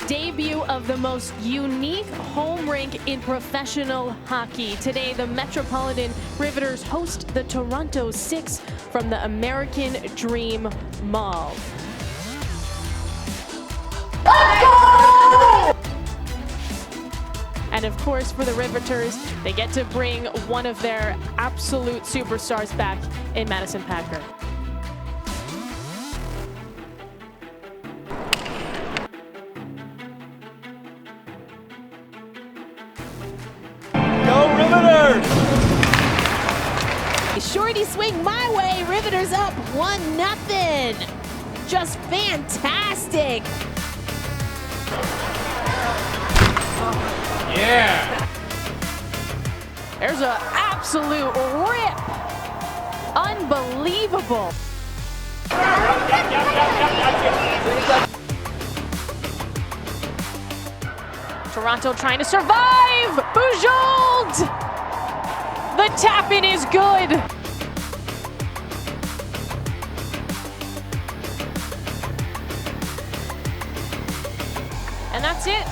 Debut of the most unique home rink in professional hockey. Today, the Metropolitan Riveters host the Toronto Six from the American Dream Mall. And of course, for the Riveters, they get to bring one of their absolute superstars back in Madison Packer. Go Riveters! Shorty swing my way, Riveters up 1-0. Just fantastic. Yeah! There's an absolute rip. Unbelievable. Toronto trying to survive. Bujold! The tap-in is good. And that's it.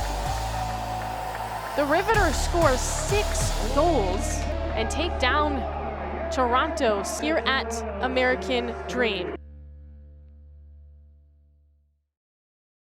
The Riveters score 6 goals and take down Toronto here at American Dream.